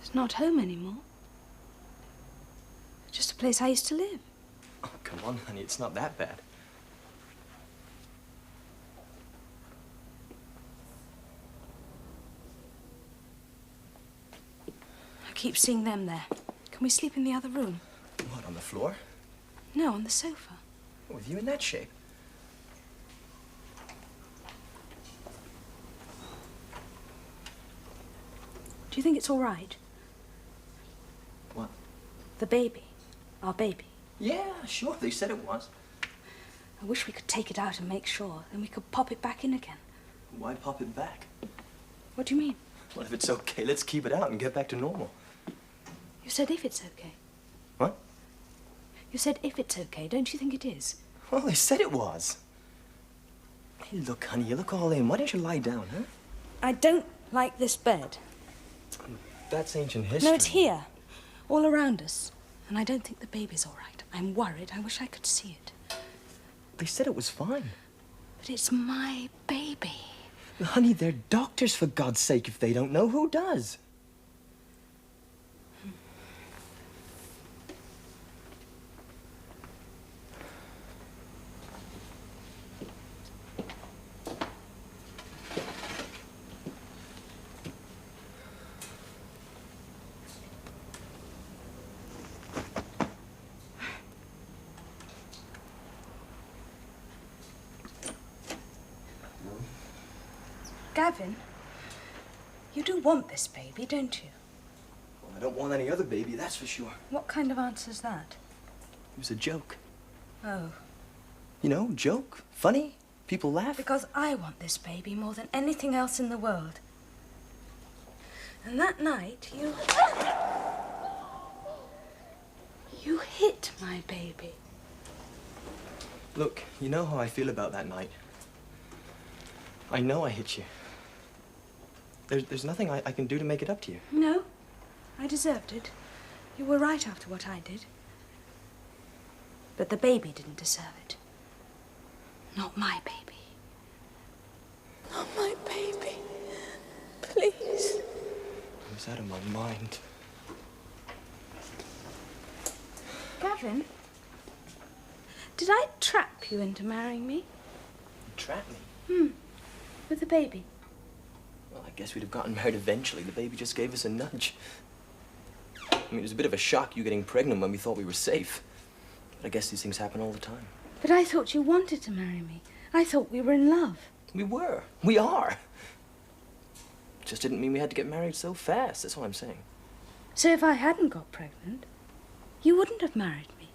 It's not home anymore. It's just a place I used to live. Oh, come on, honey, it's not that bad. I keep seeing them there. Can we sleep in the other room? What, on the floor? No, on the sofa. With you in that shape? Do you think it's all right? What? The baby. Our baby. Yeah, sure, they said it was. I wish we could take it out and make sure. Then we could pop it back in again. Why pop it back? What do you mean? Well, if it's okay, let's keep it out and get back to normal. You said if it's okay. What? You said if it's okay. Don't you think it is? Well, they said it was. Hey, look, honey, you look all in. Why don't you lie down, huh? I don't like this bed. That's ancient history. No, it's here. All around us. And I don't think the baby's all right. I'm worried. I wish I could see it. They said it was fine. But it's my baby. Honey, they're doctors, for God's sake. If they don't know, who does? Gavin, you do want this baby, don't you? Well, I don't want any other baby, that's for sure. What kind of answer's that? It was a joke. Oh. You know, joke, funny, people laugh. Because I want this baby more than anything else in the world. And that night, you hit my baby. Look, you know how I feel about that night. I know I hit you. There's nothing I can do to make it up to you. No, I deserved it. You were right after what I did. But the baby didn't deserve it. Not my baby. Not my baby. Please. I was out of my mind. Gavin, did I trap you into marrying me? Trap me? With the baby. Well, I guess we'd have gotten married eventually. The baby just gave us a nudge. I mean, it was a bit of a shock you getting pregnant when we thought we were safe. But I guess these things happen all the time. But I thought you wanted to marry me. I thought we were in love. We were. We are. Just didn't mean we had to get married so fast. That's all I'm saying. So if I hadn't got pregnant, you wouldn't have married me.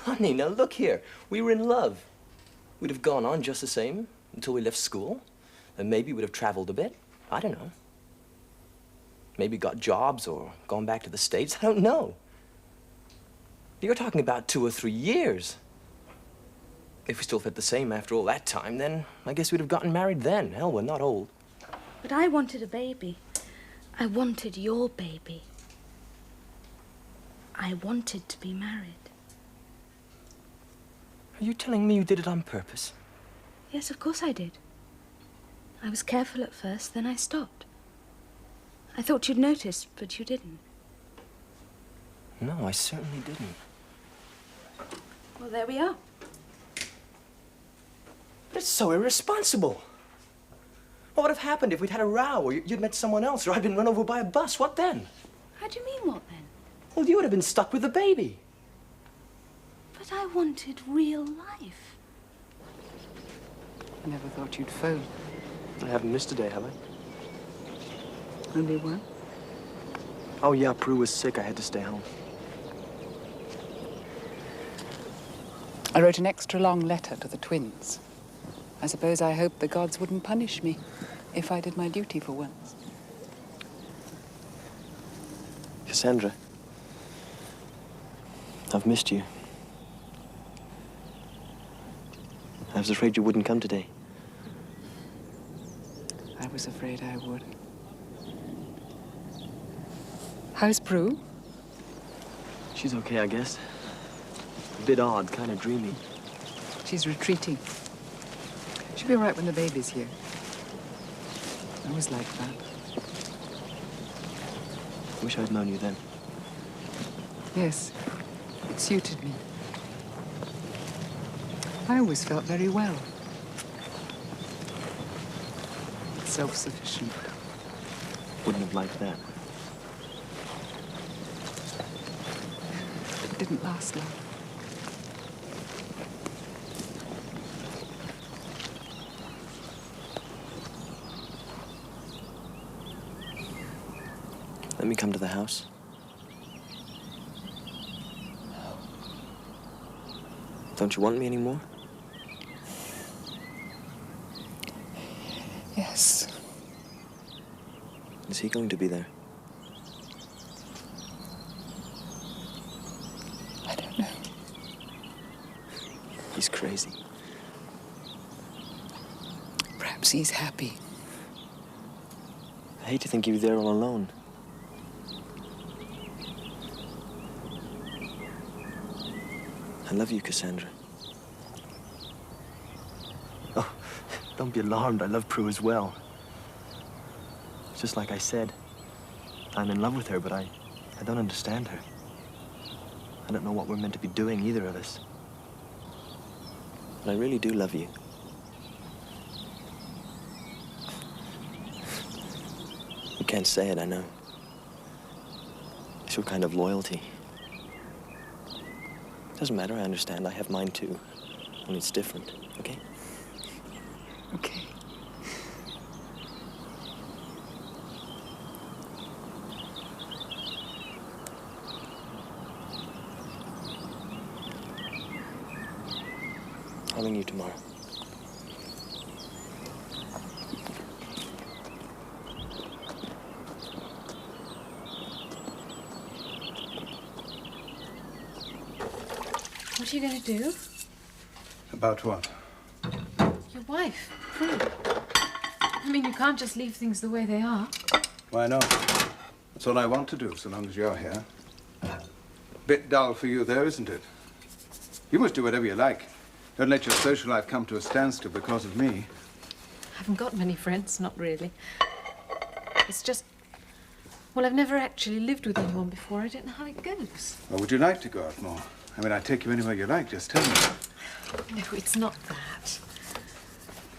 Honey, now look here. We were in love. We'd have gone on just the same until we left school. And maybe we'd have traveled a bit. I don't know. Maybe got jobs or gone back to the States. I don't know. You're talking about 2 or 3 years. If we still felt the same after all that time, then I guess we'd have gotten married then. Hell, we're not old. But I wanted a baby. I wanted your baby. I wanted to be married. Are you telling me you did it on purpose? Yes, of course I did. I was careful at first, then I stopped. I thought you'd notice, but you didn't. No, I certainly didn't. Well, there we are. That's so irresponsible. What would have happened if we'd had a row, or you'd met someone else, or I'd been run over by a bus? What then? How do you mean, what then? Well, you would have been stuck with the baby. But I wanted real life. I never thought you'd phone. I haven't missed a day, have I? Only one? Oh, yeah, Prue was sick. I had to stay home. I wrote an extra long letter to the twins. I suppose I hoped the gods wouldn't punish me if I did my duty for once. Cassandra, I've missed you. I was afraid you wouldn't come today. I was afraid I would. How's Prue? She's okay, I guess. A bit odd, kind of dreamy. She's retreating. She'll be all right when the baby's here. I was like that. Wish I'd known you then. Yes, it suited me. I always felt very well. Self-sufficient. Wouldn't have liked that. It didn't last long. Let me come to the house. Don't you want me anymore? Yes. Is he going to be there? I don't know. He's crazy. Perhaps he's happy. I hate to think you're there all alone. I love you, Cassandra. Oh, don't be alarmed. I love Prue as well. It's just like I said. I'm in love with her, but I don't understand her. I don't know what we're meant to be doing, either of us. But I really do love you. You can't say it, I know. It's your kind of loyalty. Doesn't matter, I understand. I have mine too. Only it's different, okay? Okay. I'll ring you tomorrow. What are you going to do? About what? Your wife, Prue. I mean, you can't just leave things the way they are. Why not? That's all I want to do, so long as you're here. Bit dull for you, though, isn't it? You must do whatever you like. Don't let your social life come to a standstill because of me. I haven't got many friends, not really. It's just... Well, I've never actually lived with anyone before. I don't know how it goes. Or would you like to go out more? I mean, I'd take you anywhere you like, just tell me. No, it's not that.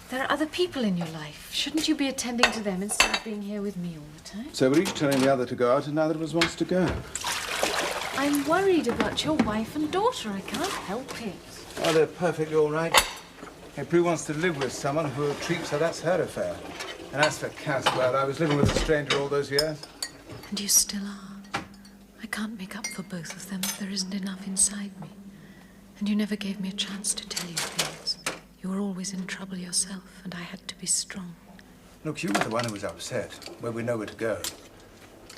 There are other people in your life. Shouldn't you be attending to them instead of being here with me all the time? So we're each telling the other to go out and neither of us wants to go. I'm worried about your wife and daughter. I can't help it. Oh, they're perfectly all right. If Prue wants to live with someone who treats her, that's her affair. And as for Cass, well, I was living with a stranger all those years. And you still are. I can't make up for both of them if there isn't enough inside me. And you never gave me a chance to tell you things. You were always in trouble yourself, and I had to be strong. Look, you were the one who was upset, where we know where to go.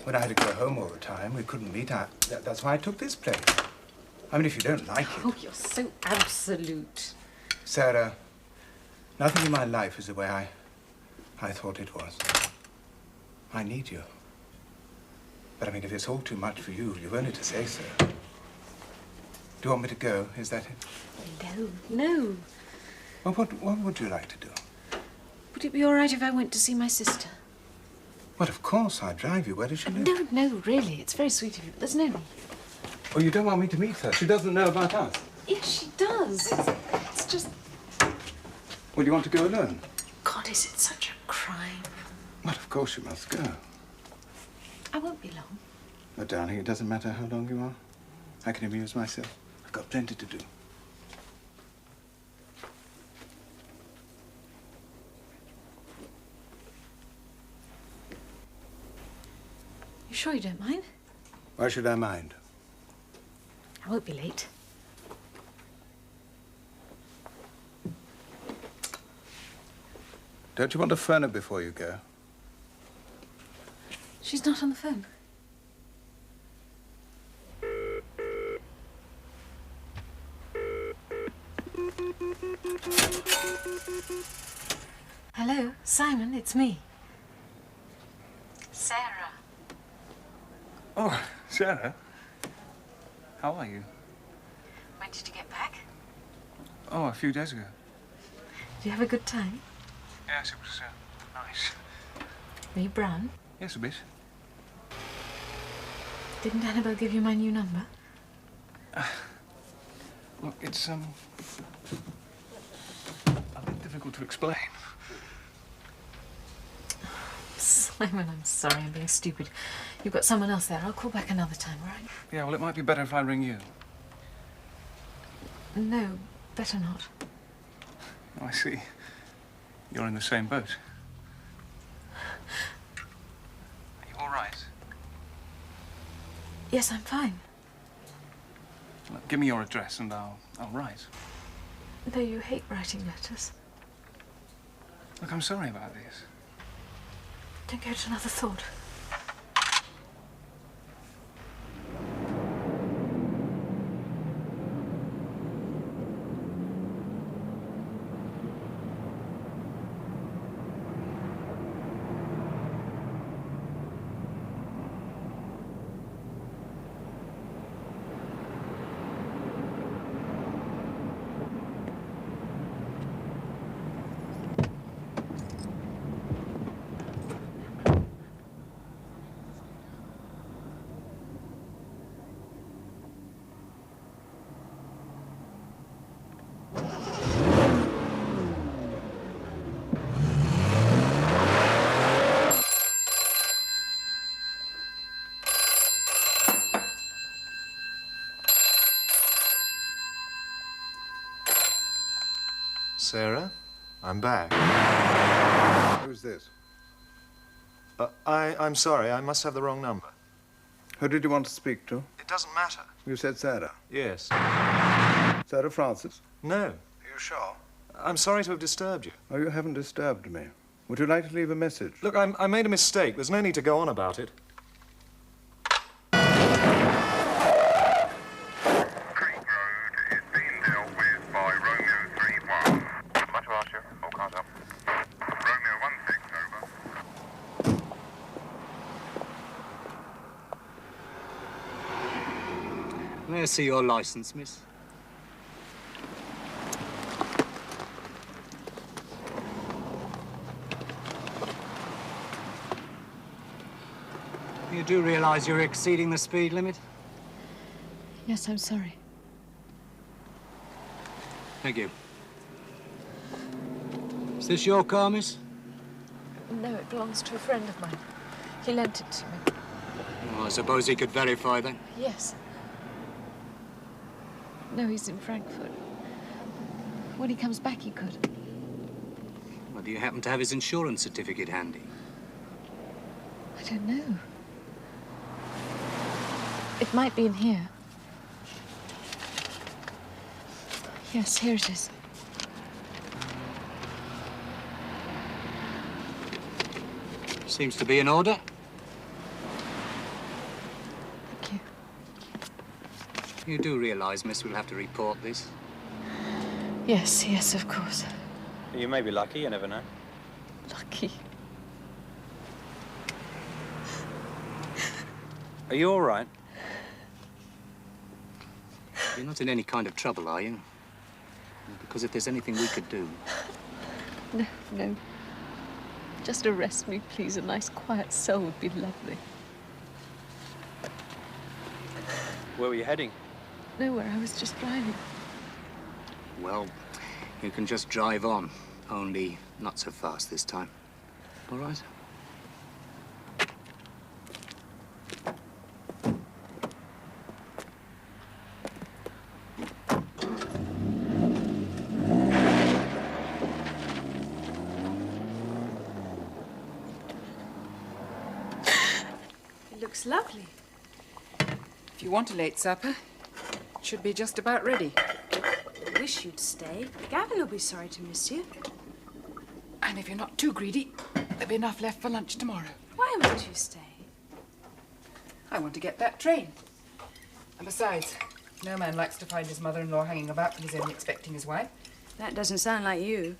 When I had to go home all the time, we couldn't meet. That's why I took this place. I mean, if you don't like it... Oh, you're so absolute. Sarah, nothing in my life is the way I thought it was. I need you. But I mean, if it's all too much for you, you've only to say so. Do you want me to go? Is that it? No. Well, what would you like to do? Would it be all right if I went to see my sister? Well, of course, I'd drive you. Where does she live? No, really. It's very sweet of you, but there's no need. Oh, you don't want me to meet her? She doesn't know about us? Yes, she does. It's just... Well, you want to go alone? God, is it such a crime? Well, of course you must go. I won't be long. Oh, darling, it doesn't matter how long you are. I can amuse myself. I've got plenty to do. You sure you don't mind? Why should I mind? I won't be late. Don't you want to phone her before you go? She's not on the phone. Hello, Simon, it's me. Sarah. Oh, Sarah. How are you? When did you get back? Oh, a few days ago. Did you have a good time? Yes, it was nice. Were you brown? Yes, a bit. Didn't Annabelle give you my new number? Look, it's, a bit difficult to explain. Simon, I'm sorry, I'm being stupid. You've got someone else there. I'll call back another time, all right? Yeah, well, it might be better if I ring you. No, better not. Oh, I see. You're in the same boat. Are you all right? Yes, I'm fine. Look, give me your address and I'll write. No, you hate writing letters. Look, I'm sorry about this. Don't go to another thought. Sarah, I'm back. Who's this? I'm sorry, I must have the wrong number. Who did you want to speak to? It doesn't matter. You said Sarah. Yes. Sarah Francis? No. Are you sure? I'm sorry to have disturbed you. Oh, you haven't disturbed me. Would you like to leave a message? Look, I made a mistake. There's no need to go on about it. May I see your license, miss? You do realize you're exceeding the speed limit? Yes, I'm sorry. Thank you. Is this your car, miss? No, it belongs to a friend of mine. He lent it to me. Oh, I suppose he could verify then. Yes. No, he's in Frankfurt. When he comes back, he could. Well, do you happen to have his insurance certificate handy? I don't know. It might be in here. Yes, here it is. Seems to be in order. Thank you. You do realize, miss, we'll have to report this? Yes, yes, of course. You may be lucky, you never know. Lucky. Are you all right? You're not in any kind of trouble, are you? Because if there's anything we could do... No, no. Just arrest me, please. A nice, quiet cell would be lovely. Where were you heading? Nowhere. I was just driving. Well, you can just drive on. Only not so fast this time. All right? It looks lovely. If you want a late supper, it should be just about ready. I wish you'd stay. Gavin will be sorry to miss you. And if you're not too greedy, there'll be enough left for lunch tomorrow. Why won't you stay? I want to get that train. And besides, no man likes to find his mother-in-law hanging about when he's only expecting his wife. That doesn't sound like you.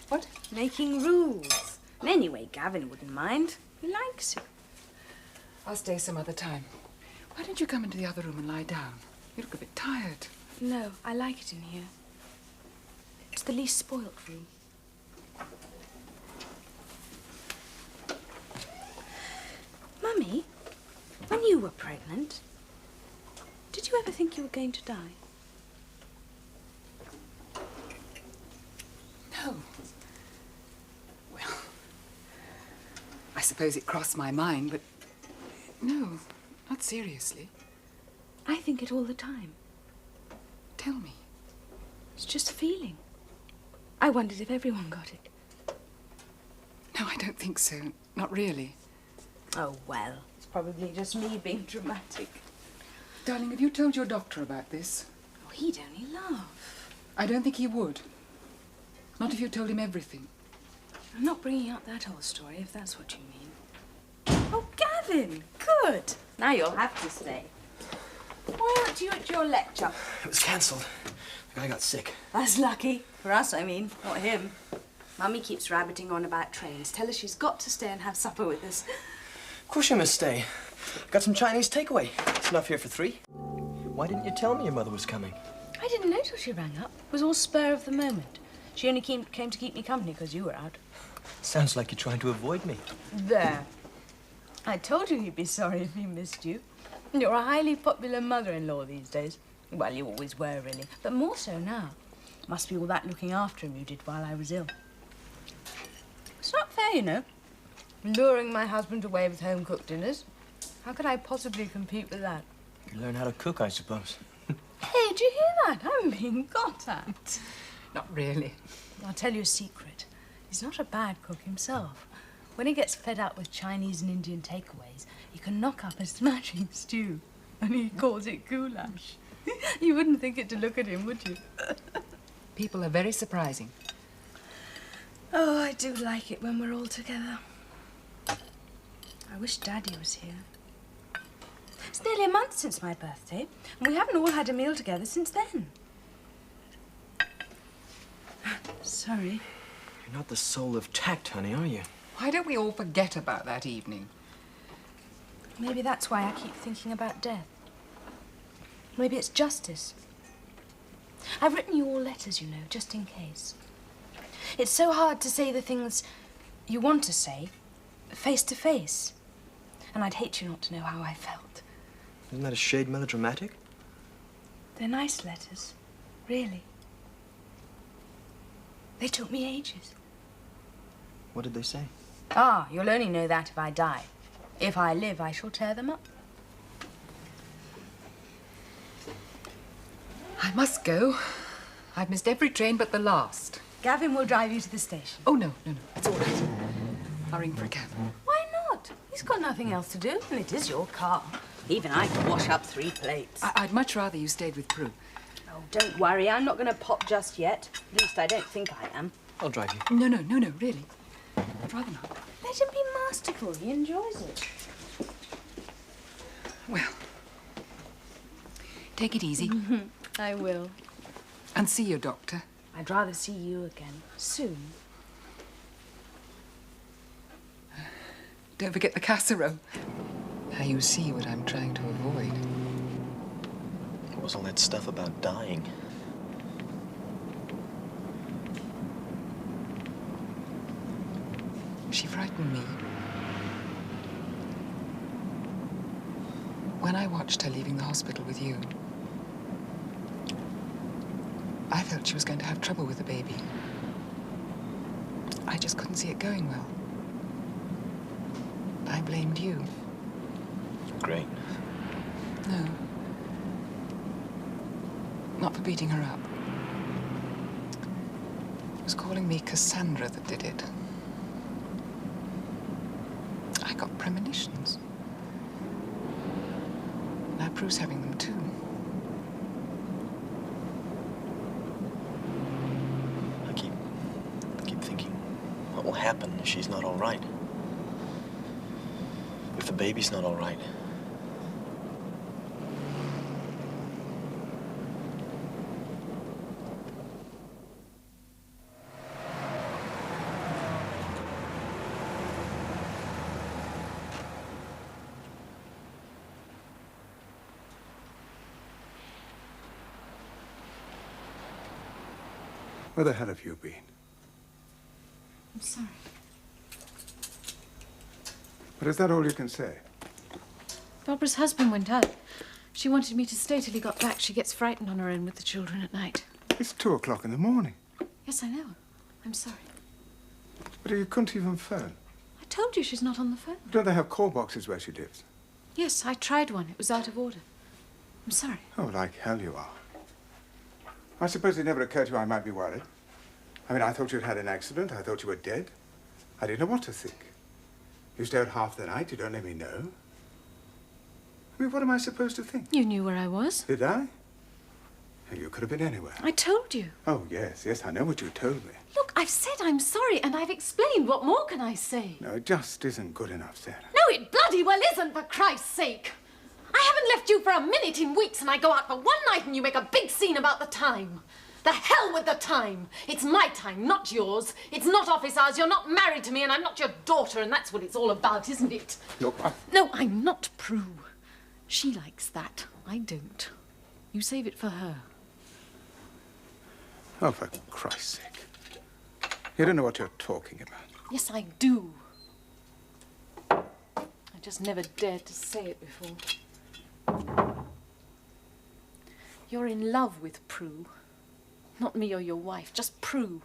What? Making rules. And anyway, Gavin wouldn't mind. He likes you. I'll stay some other time. Why don't you come into the other room and lie down? You look a bit tired. No, I like it in here. It's the least spoilt room. Mummy, when you were pregnant. Did you ever think you were going to die? No. Well, I suppose it crossed my mind, but no, not seriously. I think it all the time. Tell me. It's just a feeling. I wondered if everyone got it. No, I don't think so. Not really. Oh, well, it's probably just me being dramatic. Darling, have you told your doctor about this? Oh, he'd only laugh. I don't think he would. Not if you told him everything. I'm not bringing up that whole story, if that's what you mean. Oh, Gavin, good. Now you'll have to stay. Why aren't you at your lecture? It was cancelled. The guy got sick. That's lucky. For us, I mean, not him. Mummy keeps rabbiting on about trains. Tell her she's got to stay and have supper with us. Of course you must stay. Got some Chinese takeaway. It's enough here for 3. Why didn't you tell me your mother was coming? I didn't know till she rang up. It was all spur of the moment. She only came to keep me company because you were out. Sounds like you're trying to avoid me. There. I told you he'd be sorry if he missed you. You're a highly popular mother-in-law these days. Well, you always were, really. But more so now. Must be all that looking after him you did while I was ill. It's not fair, you know. Luring my husband away with home-cooked dinners. How could I possibly compete with that? You learn how to cook, I suppose. Hey, did you hear that? I'm being got at. Not really. I'll tell you a secret. He's not a bad cook himself. When he gets fed up with Chinese and Indian takeaways, he can knock up a smashing stew. And he calls it goulash. You wouldn't think it to look at him, would you? People are very surprising. Oh, I do like it when we're all together. I wish Daddy was here. It's nearly a month since my birthday, and we haven't all had a meal together since then. Sorry. You're not the soul of tact, honey, are you? Why don't we all forget about that evening? Maybe that's why I keep thinking about death. Maybe it's justice. I've written you all letters, you know, just in case. It's so hard to say the things you want to say, face to face. And I'd hate you not to know how I felt. Isn't that a shade melodramatic? They're nice letters, really. They took me ages. What did they say? Ah, you'll only know that if I die. If I live, I shall tear them up. I must go. I've missed every train but the last. Gavin will drive you to the station. Oh, no. It's all right. I'll ring for a cab. Why not? He's got nothing else to do, and it is your car. Even I can wash up 3 plates. I'd much rather you stayed with Prue. Oh, don't worry. I'm not going to pop just yet. At least I don't think I am. I'll drive you. No, really. I'd rather not. Let him be masterful. He enjoys it. Well, take it easy. I will. And see your doctor. I'd rather see you again. Soon. Don't forget the casserole. Now you see what I'm trying to avoid. What was all that stuff about dying? She frightened me. When I watched her leaving the hospital with you, I felt she was going to have trouble with the baby. I just couldn't see it going well. I blamed you. Great. No. Not for beating her up. It was calling me Cassandra that did it. I got premonitions. Now Prue's having them too. I keep thinking, what will happen if she's not all right? If the baby's not all right? Where the hell have you been? I'm sorry. But is that all you can say? Barbara's husband went out. She wanted me to stay till he got back. She gets frightened on her own with the children at night. It's 2 o'clock in the morning. Yes, I know. I'm sorry. But you couldn't even phone. I told you she's not on the phone. Don't they have call boxes where she lives? Yes, I tried one. It was out of order. I'm sorry. Oh, like hell you are. I suppose it never occurred to you I might be worried. I mean, I thought you'd had an accident. I thought you were dead. I didn't know what to think. You stay out half the night. You don't let me know. I mean, what am I supposed to think? You knew where I was. Did I? You could have been anywhere. I told you. Oh, yes, I know what you told me. Look, I've said I'm sorry and I've explained. What more can I say? No, it just isn't good enough, Sarah. No, it bloody well isn't, for Christ's sake. I haven't left you for a minute in weeks and I go out for one night and you make a big scene about the time. The hell with the time. It's my time, not yours. It's not office hours. You're not married to me and I'm not your daughter, and that's what it's all about, isn't it? Look, No, I'm not Prue. She likes that. I don't. You save it for her. Oh, for Christ's sake. You don't know what you're talking about. Yes, I do. I just never dared to say it before. You're in love with Prue. Not me or your wife, just Prue.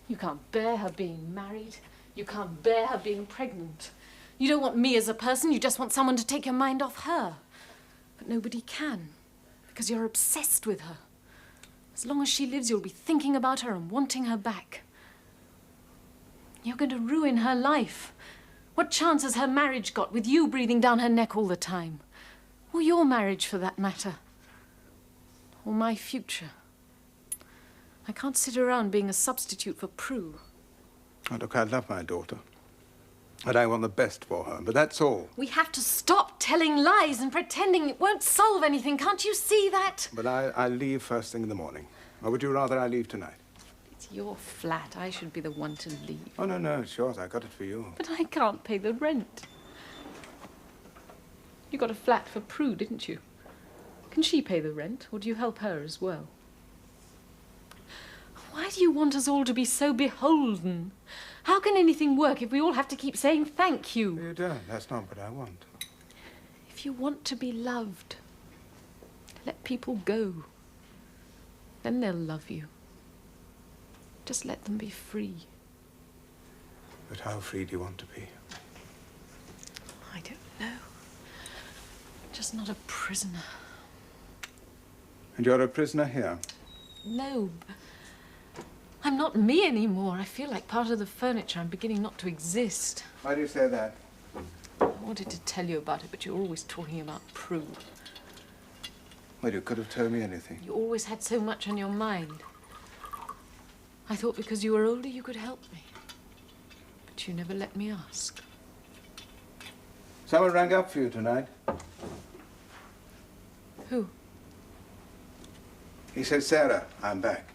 You can't bear her being married. You can't bear her being pregnant. You don't want me as a person, you just want someone to take your mind off her. But nobody can, because you're obsessed with her. As long as she lives, you'll be thinking about her and wanting her back. You're going to ruin her life. What chance has her marriage got with you breathing down her neck all the time? Or your marriage, for that matter? Or my future? I can't sit around being a substitute for Prue. Oh, look, I love my daughter. And I want the best for her, but that's all. We have to stop telling lies and pretending it won't solve anything. Can't you see that? But I leave first thing in the morning. Or would you rather I leave tonight? It's your flat. I should be the one to leave. Oh, no, it's yours. I got it for you. But I can't pay the rent. You got a flat for Prue, didn't you? Can she pay the rent, or do you help her as well? Why do you want us all to be so beholden? How can anything work if we all have to keep saying thank you? You don't. That's not what I want. If you want to be loved, let people go. Then they'll love you. Just let them be free. But how free do you want to be? I don't know. Just not a prisoner. And you're a prisoner here? No. I'm not me anymore. I feel like part of the furniture. I'm beginning not to exist. Why do you say that? I wanted to tell you about it, but you're always talking about Prue. Well, you could have told me anything. You always had so much on your mind. I thought because you were older, you could help me. But you never let me ask. Someone rang up for you tonight. Who? He said, Sarah, I'm back.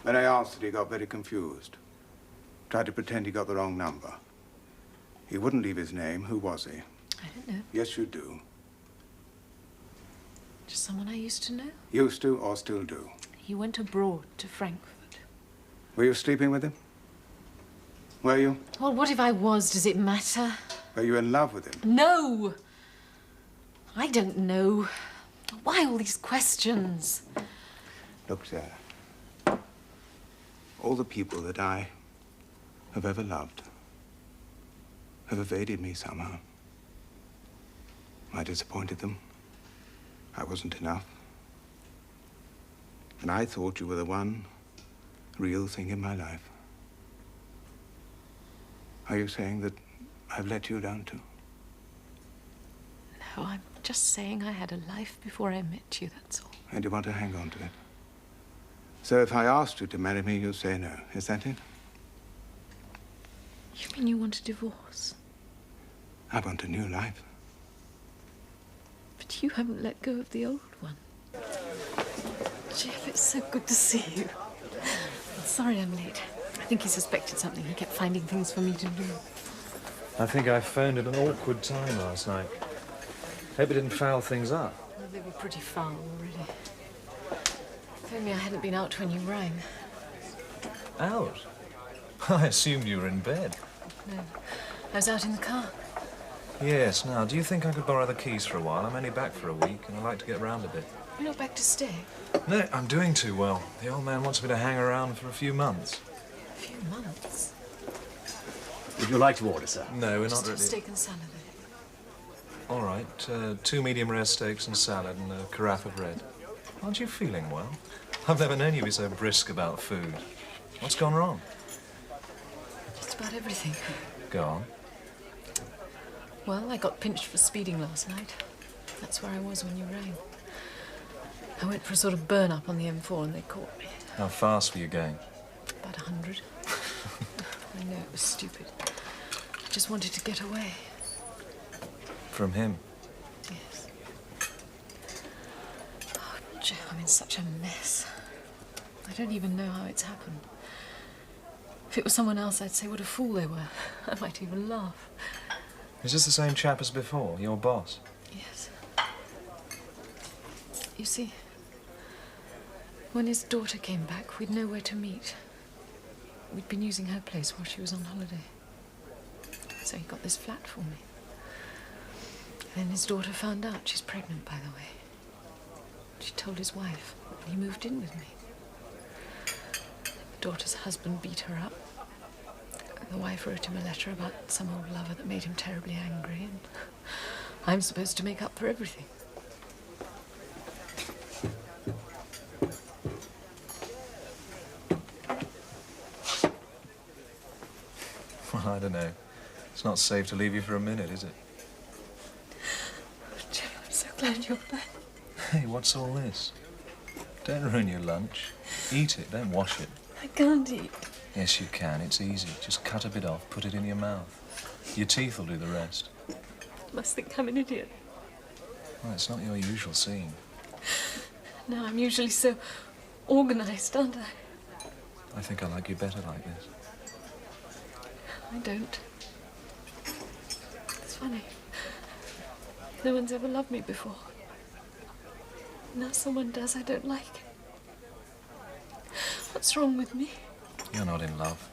When I answered, he got very confused. Tried to pretend he got the wrong number. He wouldn't leave his name. Who was he? I don't know. Yes, you do. Just someone I used to know. Used to or still do? He went abroad to Frankfurt. Were you sleeping with him? Were you? Well, what if I was? Does it matter? Were you in love with him? No! I don't know. Why all these questions? Look, Sarah. All the people that I have ever loved have evaded me somehow. I disappointed them. I wasn't enough. And I thought you were the one real thing in my life. Are you saying that I've let you down too? No, I'm just saying I had a life before I met you, that's all. And you want to hang on to it? So if I asked you to marry me, you'd say no. Is that it? You mean you want a divorce? I want a new life. But you haven't let go of the old one. Jeff, it's so good to see you. I'm sorry I'm late. I think he suspected something. He kept finding things for me to do. I think I phoned at an awkward time last night. Hope it didn't foul things up. Well, they were pretty foul already. If only I hadn't been out when you rang. Out? I assumed you were in bed. No, I was out in the car. Yes, now, do you think I could borrow the keys for a while? I'm only back for a week, and I'd like to get round a bit. You're not back to stay? No, I'm doing too well. The old man wants me to hang around for a few months. A few months? Would you like to order, sir? No, we're Just not a ready. steak and salad, then. All right, 2 medium-rare steaks and salad and a carafe of red. Aren't you feeling well? I've never known you be so brisk about food. What's gone wrong? Just about everything. Go on. Well, I got pinched for speeding last night. That's where I was when you rang. I went for a sort of burn-up on the M4 and they caught me. How fast were you going? About 100. I know, it was stupid. I just wanted to get away. From him? Yes. Oh, Jeff, I'm in such a mess. I don't even know how it's happened. If it was someone else, I'd say what a fool they were. I might even laugh. Is this the same chap as before, your boss? Yes. You see, when his daughter came back, we'd nowhere to meet. We'd been using her place while she was on holiday. So he got this flat for me. Then his daughter found out she's pregnant, by the way. She told his wife, and he moved in with me. The daughter's husband beat her up. The wife wrote him a letter about some old lover that made him terribly angry, and I'm supposed to make up for everything. Well, I don't know. It's not safe to leave you for a minute, is it? Jim, I'm so glad you're back. Hey, what's all this? Don't ruin your lunch. Eat it, don't wash it. I can't eat. Yes, you can. It's easy. Just cut a bit off, put it in your mouth. Your teeth will do the rest. Must think I'm an idiot. Well, it's not your usual scene. No, I'm usually so organised, aren't I? I think I like you better like this. I don't. It's funny. No one's ever loved me before. Now someone does, I don't like it. What's wrong with me? You're not in love.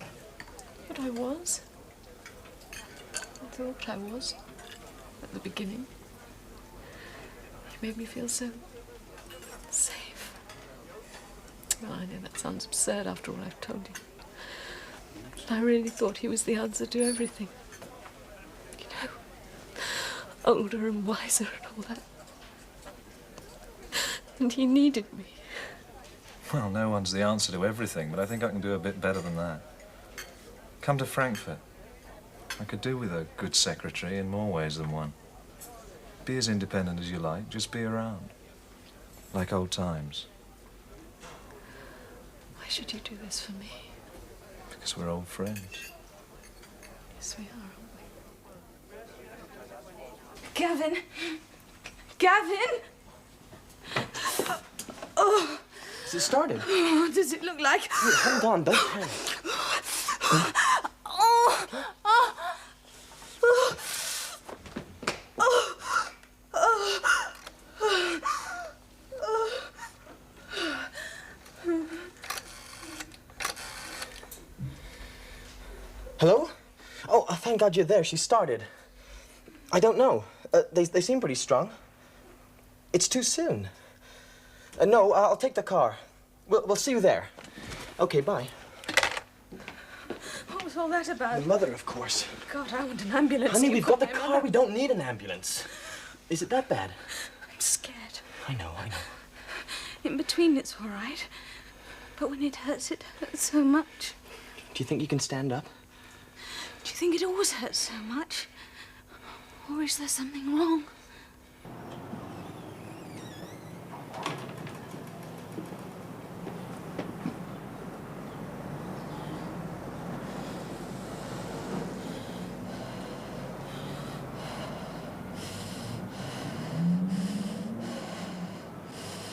But I was. I thought I was. At the beginning. You made me feel so safe. Well, I know that sounds absurd after all I've told you. But I really thought he was the answer to everything. You know, older and wiser and all that. And he needed me. Well, no one's the answer to everything, but I think I can do a bit better than that. Come to Frankfurt. I could do with a good secretary in more ways than one. Be as independent as you like, just be around. Like old times. Why should you do this for me? Because we're old friends. Yes, we are, aren't we? Gavin! Gavin! Oh! Has it started? Oh, what does it look like? Wait, hold on, don't panic. Oh! Oh! Oh! Oh! Hello? Oh, thank God you're there. She started. I don't know. They seem pretty strong. It's too soon. No, I'll take the car. We'll see you there. Okay, bye. What was all that about? My mother, of course. God, I want an ambulance. Honey, You we've called got the my car. mother. We don't need an ambulance. Is it that bad? I'm scared. I know. In between, it's all right. But when it hurts so much. Do you think you can stand up? Do you think it always hurts so much? Or is there something wrong?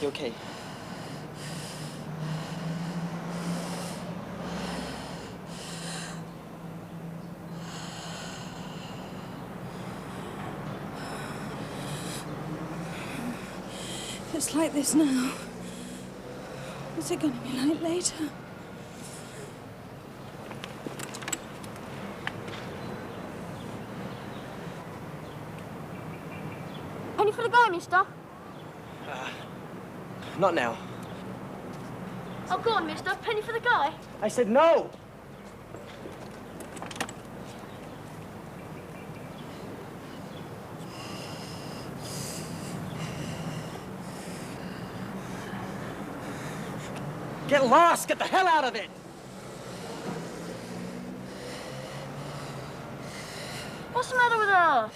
You okay? It's like this now. What's it going to be like later? Penny for the guy, mister. Not now. Oh, go on, mister. Penny for the guy. I said no! Get lost! Get the hell out of it! What's the matter with her?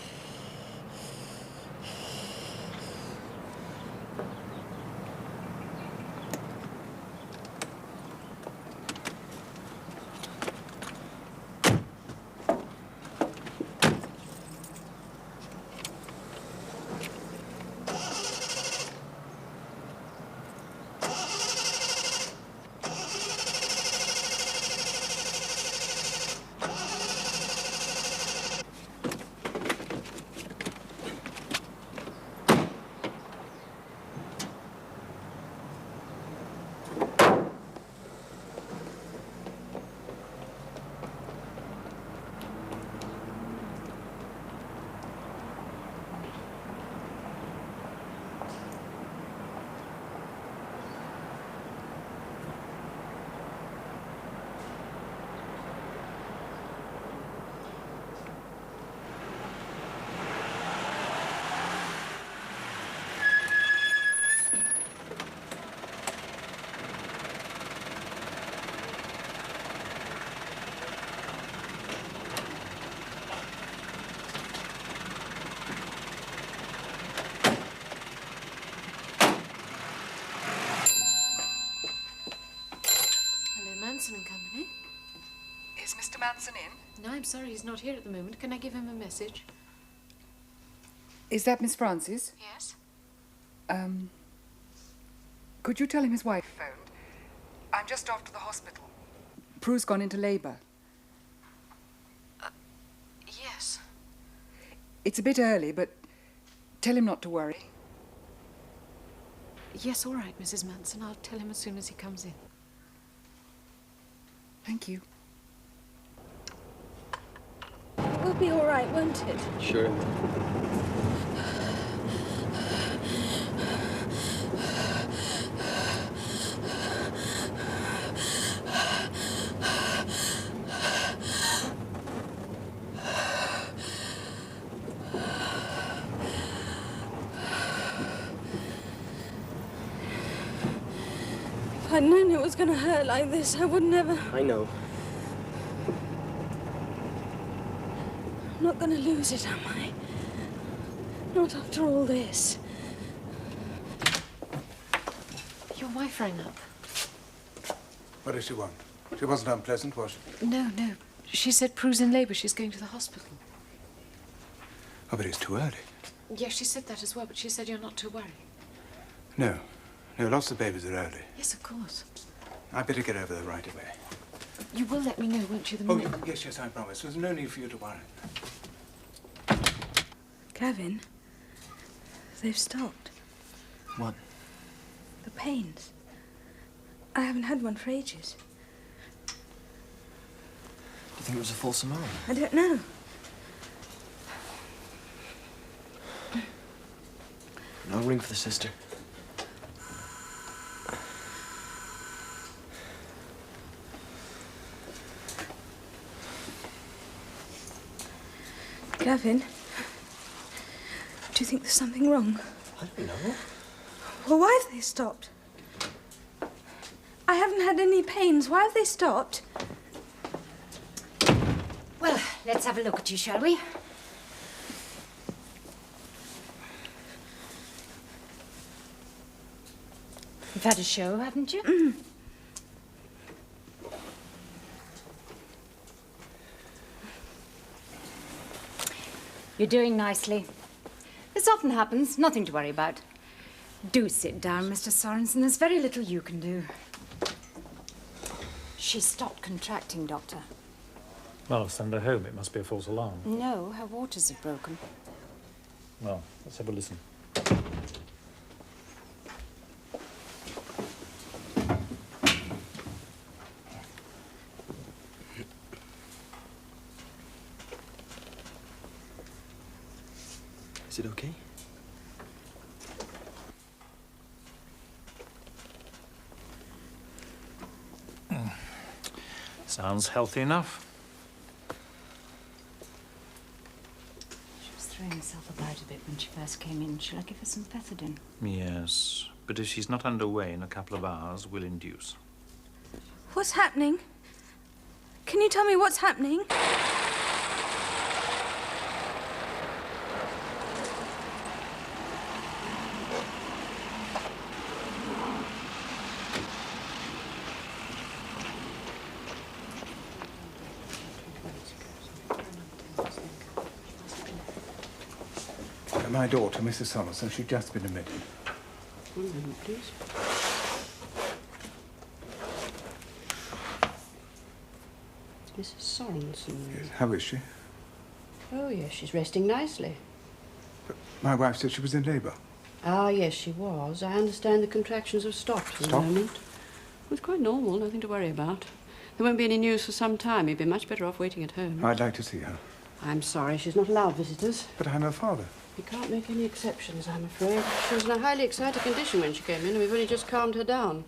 Manson and Company. Is Mr. Manson in? No, I'm sorry, he's not here at the moment. Can I give him a message? Is that Miss Francis? Yes. Could you tell him his wife phoned? I'm just off to the hospital. Prue's gone into labour. Yes. It's a bit early, but tell him not to worry. Yes, all right, Mrs. Manson. I'll tell him as soon as he comes in. Thank you. It will be all right, won't it? Sure. If I'd known it was going to hurt like this, I would never... I know. I'm not going to lose it, am I? Not after all this. Your wife rang up. What does she want? She wasn't unpleasant, was she? No. She said Prue's in labour. She's going to the hospital. Oh, but it's too early. Yes, she said that as well, but she said you're not to worry. No, lots of babies are early. Yes, of course. I'd better get over there right away. You will let me know, won't you, the Oh, minute... yes, I promise. There's no need for you to worry. Gavin, they've stopped. What? The pains. I haven't had one for ages. Do you think it was a false alarm? I don't know. I'll ring for the sister. Gavin, do you think there's something wrong? I don't know. Well, why have they stopped? I haven't had any pains. Why have they stopped? Well, let's have a look at you, shall we? You've had a show, haven't you? Mm. You're doing nicely. This often happens, nothing to worry about. Do sit down, Mr. Sorensen. There's very little you can do. She stopped contracting, Doctor. Well, send her home. It must be a false alarm. No, her waters have broken. Well, let's have a listen. Is it okay? Sounds healthy enough. She was throwing herself about a bit when she first came in. Shall I give her some pethidine? Yes, but if she's not underway in a couple of hours, we'll induce. What's happening? Can you tell me what's happening? My daughter, Mrs. Somerson, she'd just been admitted. 1 minute, please. Mrs. Sorensen. Yes, how is she? Oh, yes, she's resting nicely. My wife said she was in labour. Ah, yes, she was. I understand the contractions have stopped for the moment. Well, it's quite normal, nothing to worry about. There won't be any news for some time. You'd be much better off waiting at home. I'd like to see her. I'm sorry, she's not allowed visitors. But I'm her father. You can't make any exceptions, I'm afraid. She was in a highly excited condition when she came in, and we've only just calmed her down.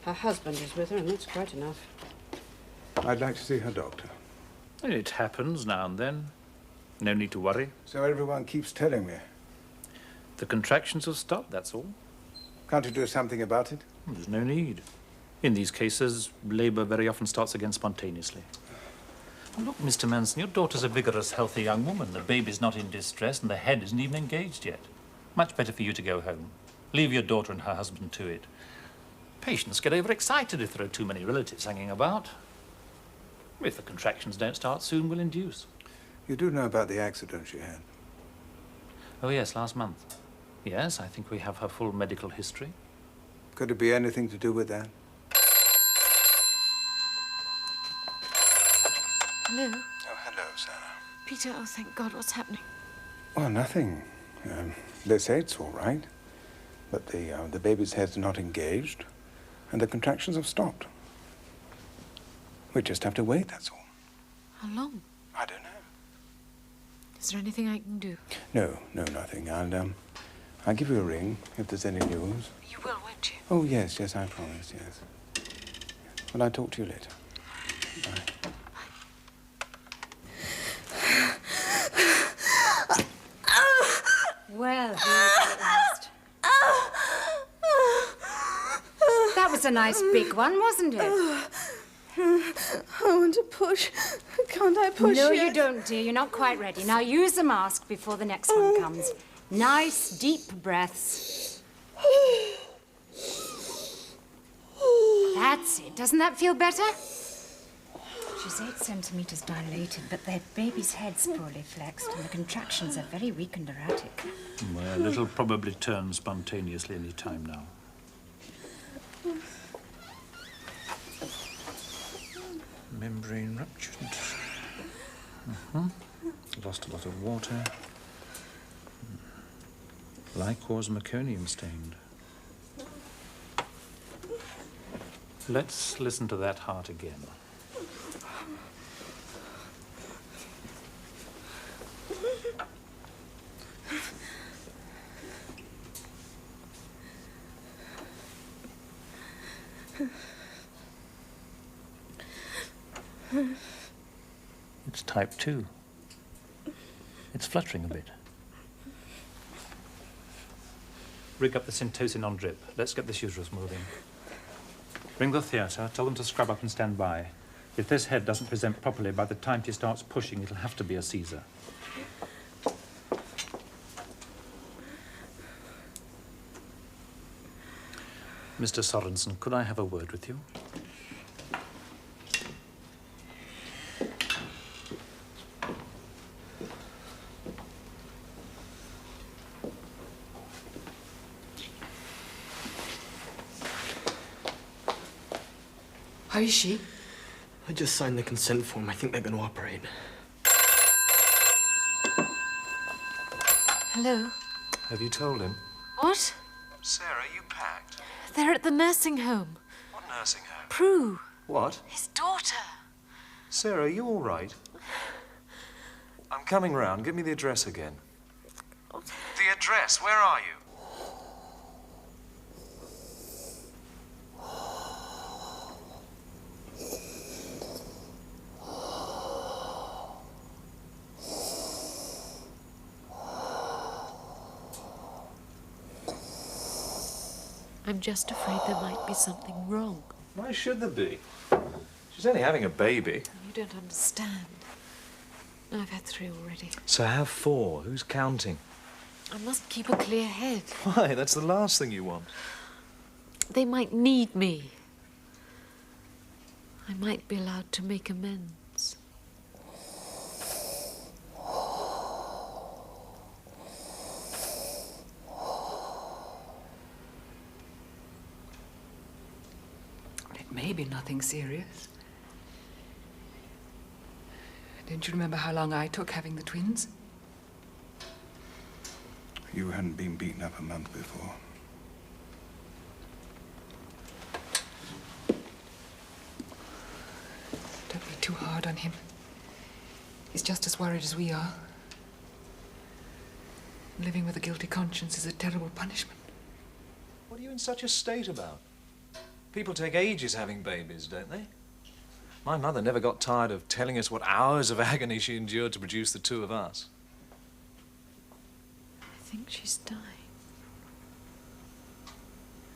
Her husband is with her, and that's quite enough. I'd like to see her doctor. It happens now and then. No need to worry. So everyone keeps telling me. The contractions have stopped, that's all. Can't you do something about it? There's no need. In these cases, labour very often starts again spontaneously. Look, Mr. Manson, your daughter's a vigorous, healthy young woman. The baby's not in distress and the head isn't even engaged yet. Much better for you to go home. Leave your daughter and her husband to it. Patients get overexcited if there are too many relatives hanging about. If the contractions don't start soon, we'll induce. You do know about the accident she had? Oh, yes, last month. Yes, I think we have her full medical history. Could it be anything to do with that? Hello? Oh, hello, Sarah. Peter, oh, thank God, what's happening? Well, nothing. They say it's all right. But the baby's head's not engaged, and the contractions have stopped. We just have to wait, that's all. How long? I don't know. Is there anything I can do? No, nothing. I'll give you a ring if there's any news. You will, won't you? Oh, yes, I promise, yes. Well, I'll talk to you later. Bye. Well, here's at last. That was a nice big one, wasn't it? I want to push. Can't I push No, yet? you don't, dear. You're not quite ready. Now use the mask before the next one comes. Nice, deep breaths. That's it. Doesn't that feel better? She's 8 centimetres dilated, but the baby's head's poorly flexed, and the contractions are very weak and erratic. Well, it'll probably turn spontaneously any time now. Membrane ruptured. Lost a lot of water. Liquor's meconium stained. Let's listen to that heart again. It's type 2. It's fluttering a bit. Rig up the syntocin on drip. Let's get this uterus moving. Ring the theatre, tell them to scrub up and stand by. If this head doesn't present properly, by the time she starts pushing, it'll have to be a Caesar. Mr. Sorensen, could I have a word with you? How is she? I just signed the consent form. I think they're going to operate. Hello? Have you told him? What? Sarah, you packed? They're at the nursing home. What nursing home? Prue. What? His daughter. Sarah, are you all right? I'm coming round. Give me the address again. The address? Where are you? I'm just afraid there might be something wrong. Why should there be? She's only having a baby. You don't understand. I've had 3 already. So have 4. Who's counting? I must keep a clear head. Why? That's the last thing you want. They might need me. I might be allowed to make amends. It may be nothing serious. Don't you remember how long I took having the twins? You hadn't been beaten up a month before. Don't be too hard on him. He's just as worried as we are. Living with a guilty conscience is a terrible punishment. What are you in such a state about? People take ages having babies, don't they? My mother never got tired of telling us what hours of agony she endured to produce the 2 of us. I think she's dying.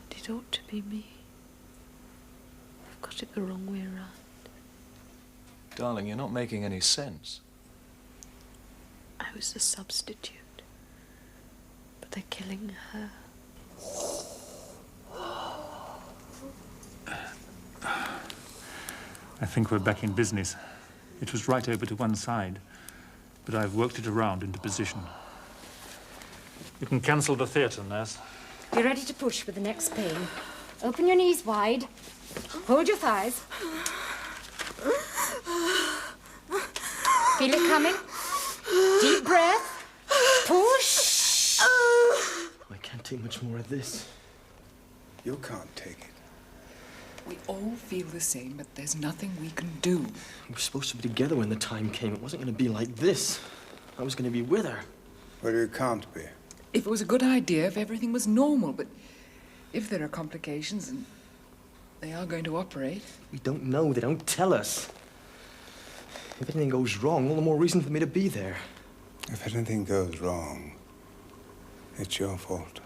And it ought to be me. I've got it the wrong way around. Darling, you're not making any sense. I was a substitute. But they're killing her. I think we're back in business. It was right over to one side, but I've worked it around into position. You can cancel the theatre, nurse. Be ready to push with the next pain. Open your knees wide. Hold your thighs. Feel it coming? Deep breath. Push. I can't take much more of this. You can't take it. We all feel the same, but there's nothing we can do. We were supposed to be together when the time came. It wasn't going to be like this. I was going to be with her. Well, you can't be. If it was a good idea, if everything was normal, but if there are complications and they are going to operate... We don't know. They don't tell us. If anything goes wrong, all the more reason for me to be there. If anything goes wrong, it's your fault.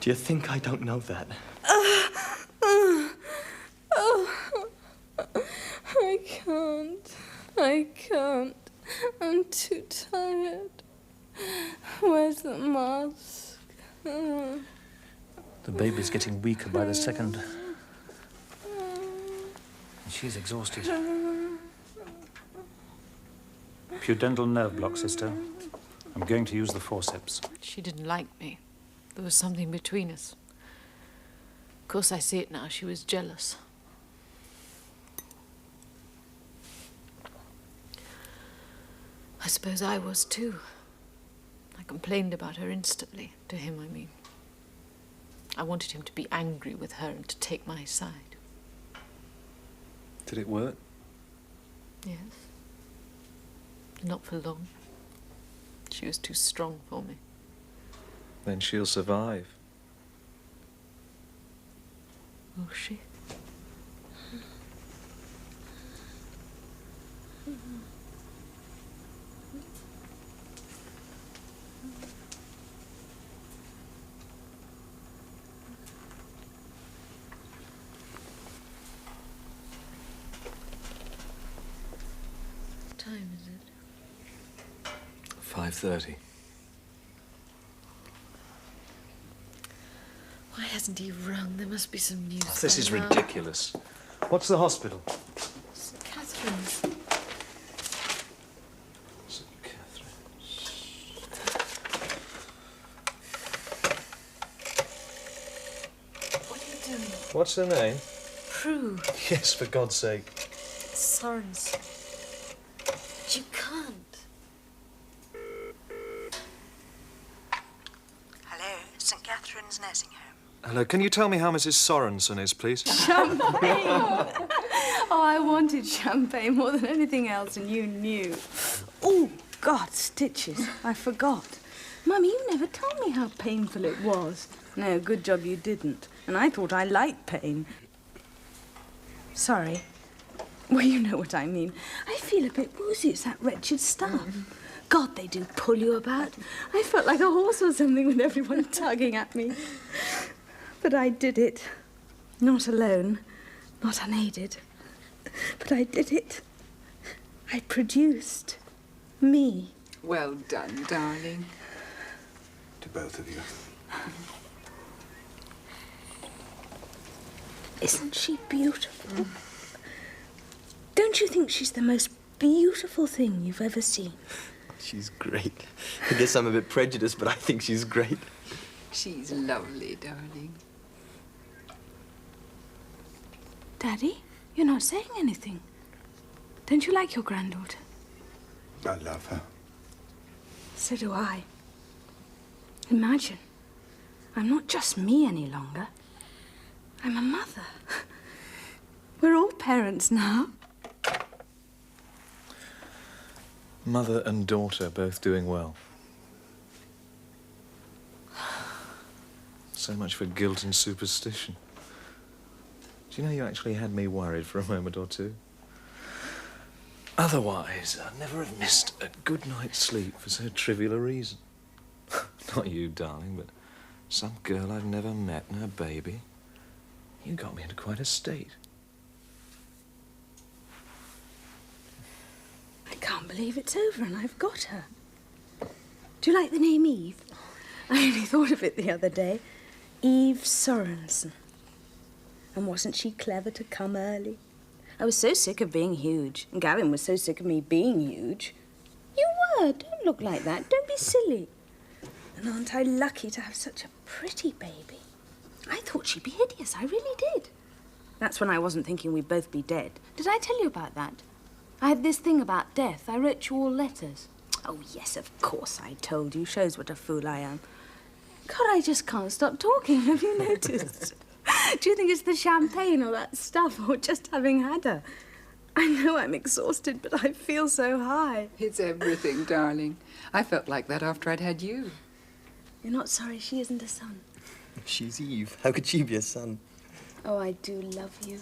Do you think I don't know that? I can't. I'm too tired. Where's the mask? The baby's getting weaker by the second. And she's exhausted. Pudendal nerve block, sister. I'm going to use the forceps. She didn't like me. There was something between us. Of course, I see it now. She was jealous. I suppose I was too. I complained about her instantly. To him, I mean. I wanted him to be angry with her and to take my side. Did it work? Yes. Not for long. She was too strong for me. Then she'll survive. Will she? What time is it? 5:30. Why hasn't he rung? There must be some news. This is by now. ridiculous. What's the hospital? St. Catherine's. St. Catherine's. What are you doing? What's her name? Prue. Yes, for God's sake. Sorens. You can't. Hello, St. Catherine's Nursing Home. Hello, can you tell me how Mrs. Sorensen is, please? Champagne! Oh, I wanted champagne more than anything else, and you knew. Oh, God, stitches. I forgot. Mummy, you never told me how painful it was. No, good job you didn't. And I thought I liked pain. Sorry. Well, you know what I mean. I feel a bit woozy. It's that wretched stuff. God, they do pull you about. I felt like a horse or something with everyone tugging at me. But I did it. Not alone, not unaided. But I did it. I produced me. Well done, darling. To both of you. Isn't she beautiful? Don't you think she's the most beautiful thing you've ever seen? She's great. I guess I'm a bit prejudiced, but I think she's great. She's lovely, darling. Daddy, you're not saying anything. Don't you like your granddaughter? I love her. So do I. Imagine, I'm not just me any longer. I'm a mother. We're all parents now. Mother and daughter both doing well. So much for guilt and superstition. Do you know you actually had me worried for a moment or two? Otherwise, I'd never have missed a good night's sleep for so trivial a reason. Not you, darling, but some girl I've never met and her baby. You got me into quite a state. I can't believe it's over and I've got her. Do you like the name Eve? I only thought of it the other day. Eve Sorensen. And wasn't she clever to come early? I was so sick of being huge, and Gavin was so sick of me being huge. You were. Don't look like that. Don't be silly. And aren't I lucky to have such a pretty baby? I thought she'd be hideous. I really did. That's when I wasn't thinking we'd both be dead. Did I tell you about that? I had this thing about death. I wrote you all letters. Oh, yes, of course I told you. Shows what a fool I am. God, I just can't stop talking. Have you noticed? Do you think it's the champagne or that stuff or just having had her? I know I'm exhausted, but I feel so high. It's everything, darling. I felt like that after I'd had you. You're not sorry she isn't a son? She's Eve. How could she be a son? Oh, I do love you.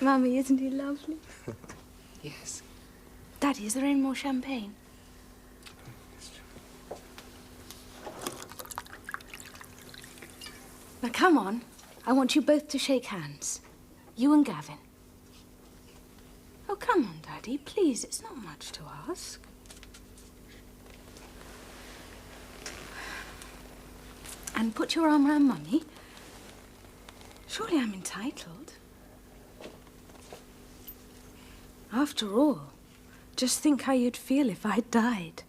Mummy, isn't he lovely? Yes. Daddy, is there any more champagne? Now, come on. I want you both to shake hands. You and Gavin. Oh, come on, Daddy. Please, it's not much to ask. And put your arm around Mummy. Surely I'm entitled. After all, just think how you'd feel if I died.